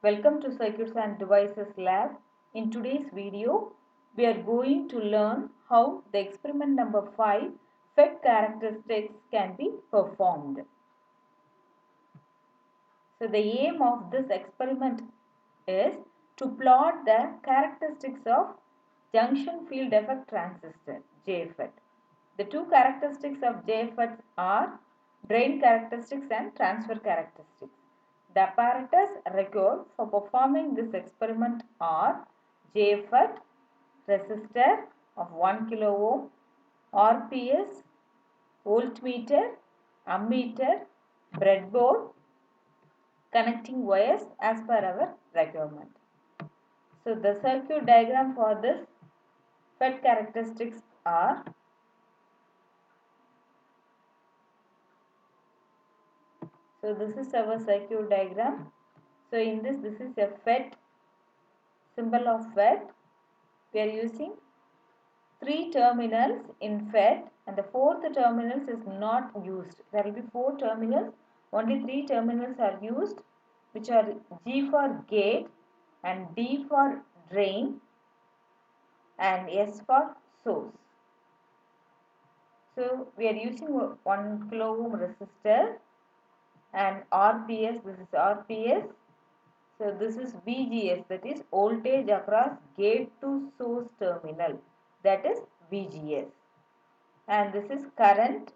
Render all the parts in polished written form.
Welcome to Circuits and Devices Lab. In today's video, we are going to learn how the experiment number 5 FET characteristics can be performed. So the aim of this experiment is to plot the characteristics of junction field effect transistor JFET. The two characteristics of JFET are drain characteristics and transfer characteristics. The apparatus required for performing this experiment are JFET, resistor of 1 kilo ohm, RPS, voltmeter, ammeter, breadboard, connecting wires as per our requirement. So the circuit diagram for this FET characteristics are So this is our circuit diagram. So in this is a FET, symbol of FET. We are using 3 terminals in FET and the 4th terminals is not used. There will be 4 terminals, only 3 terminals are used, which are G for gate and D for drain and S for source. So we are using 1 kilo ohm resistor and RPS, this is RPS. So this is VGS, that is voltage across gate to source terminal, that is VGS. And this is current.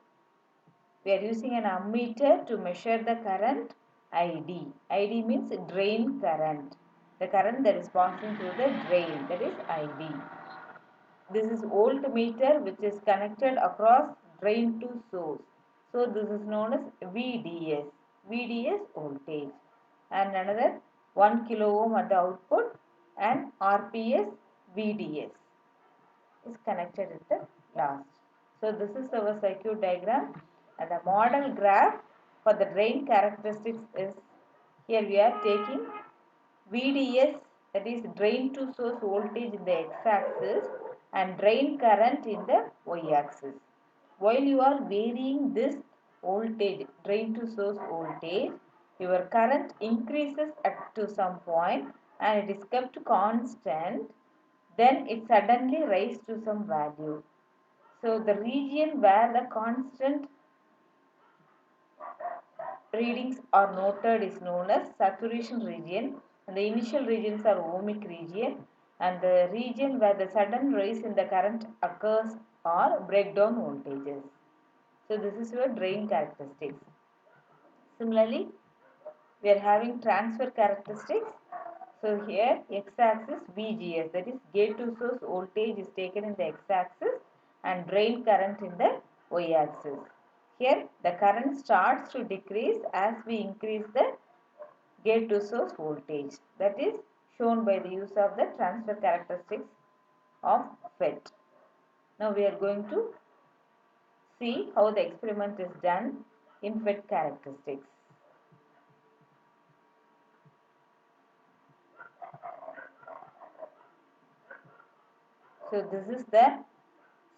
We are using an ammeter to measure the current ID. ID means drain current. The current that is passing through the drain, that is ID. This is voltmeter which is connected across drain to source. So this is known as VDS. VDS voltage. And another 1 kilo ohm at the output and RPS VDS is connected at the last. So this is our circuit diagram and the model graph for the drain characteristics is here we are taking VDS, that is drain to source voltage in the x-axis and drain current in the y-axis. While you are varying this voltage, drain to source voltage, your current increases up to some point and it is kept constant, then it suddenly rises to some value. So the region where the constant readings are noted is known as saturation region, and the initial regions are ohmic region, and the region where the sudden rise in the current occurs are breakdown voltages. So this is your drain characteristics. Similarly, we are having transfer characteristics. So here x-axis VGS, that is gate to source voltage is taken in the x-axis and drain current in the y-axis. Here the current starts to decrease as we increase the gate to source voltage. That is shown by the use of the transfer characteristics of FET. Now we are going to see how the experiment is done in FET characteristics. So this is the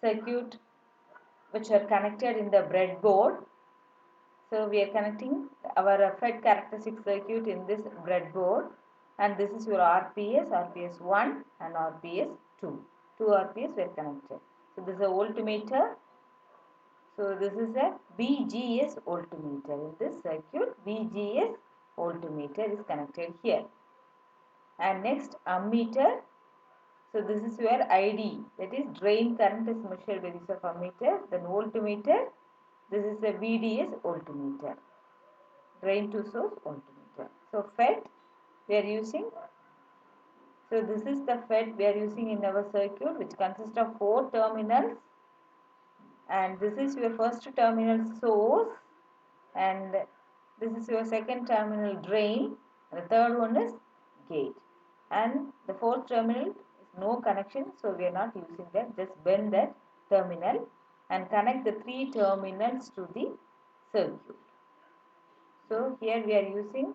circuit which are connected in the breadboard. So we are connecting our FET characteristic circuit in this breadboard, and this is your RPS, RPS 1 and RPS 2. 2 RPS were connected. So this is a voltmeter. So this is a VGS voltmeter. In this circuit, VGS voltmeter is connected here. And next ammeter. So this is your ID, that is drain current is measured by use of ammeter. Then voltmeter, this is a VDS voltmeter, drain to source voltmeter. So FET we are using. So this is the FET we are using in our circuit, which consists of 4 terminals. And this is your first terminal source, and this is your second terminal drain, and the third one is gate, and the fourth terminal no connection, so we are not using that. Just bend that terminal and connect the 3 terminals to the circuit. So here we are using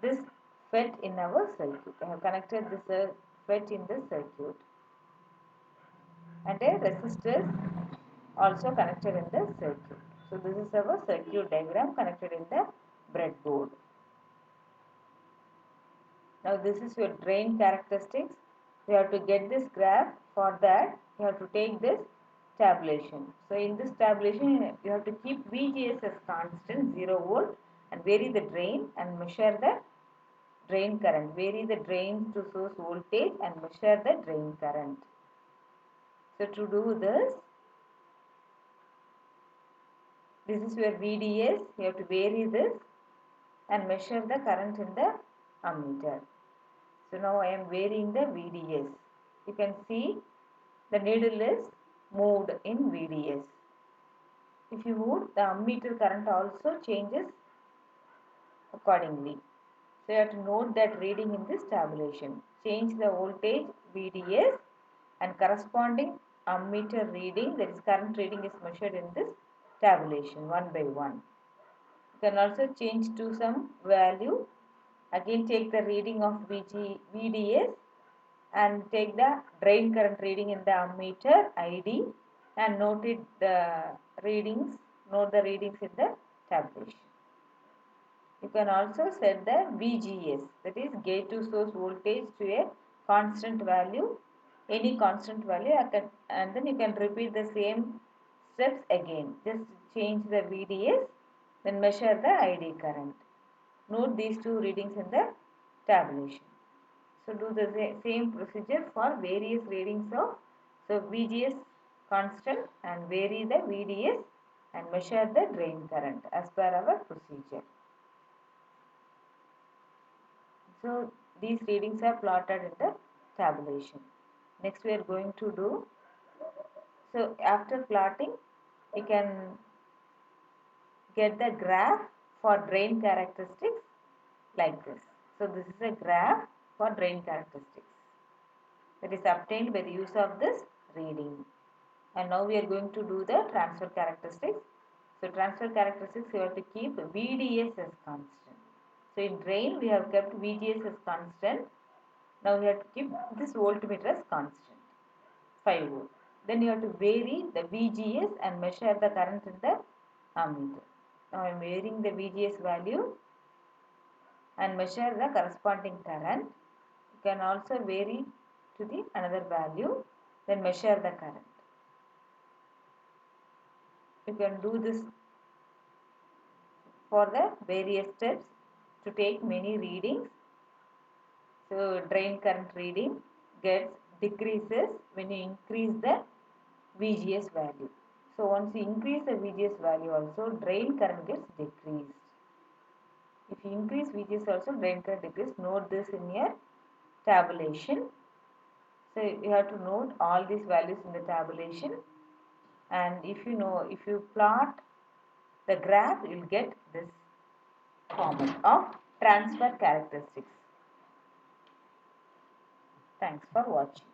this FET in our circuit. I have connected this FET in the circuit, and a resistor also connected in the circuit. So this is our circuit diagram connected in the breadboard. Now this is your drain characteristics. You have to get this graph. For that you have to take this tabulation. So in this tabulation you have to keep VGS as constant 0 volt and vary the drain and measure the drain current. Vary the drain to source voltage and measure the drain current. So to do this is your VDS. You have to vary this and measure the current in the ammeter. So now I am varying the VDS. You can see the needle is moved in VDS. If you move, the ammeter current also changes accordingly. So you have to note that reading in this tabulation. Change the voltage VDS and corresponding ammeter reading, that is current reading, is measured in this tabulation one by one. You can also change to some value. Again take the reading of VDS and take the drain current reading in the ammeter ID and note the readings in the tabulation. You can also set the VGS, that is gate to source voltage, to a constant value, any constant value, and then you can repeat the same steps again. Just change the VDS, then measure the ID current. Note these two readings in the tabulation. So do the same procedure for various readings of, so VGS constant and vary the VDS and measure the drain current as per our procedure. So these readings are plotted in the tabulation. Next we are going to do, so after plotting you can get the graph for drain characteristics like this. So this is a graph for drain characteristics that is obtained by the use of this reading. And now we are going to do the transfer characteristics. So transfer characteristics, you have to keep VDS as constant. So in drain we have kept VGS as constant. Now we have to keep this voltmeter as constant, 5 volt. Then you have to vary the VGS and measure the current in the ammeter. Now I am varying the VGS value and measure the corresponding current. You can also vary to the another value, then measure the current. You can do this for the various steps to take many readings. So drain current reading decreases when you increase the VGS value. So once you increase the VGS value also, drain current gets decreased. If you increase VGS also, drain current decreases. Note this in your tabulation. So you have to note all these values in the tabulation, and if you plot the graph, you will get this format of transfer characteristics. Thanks for watching.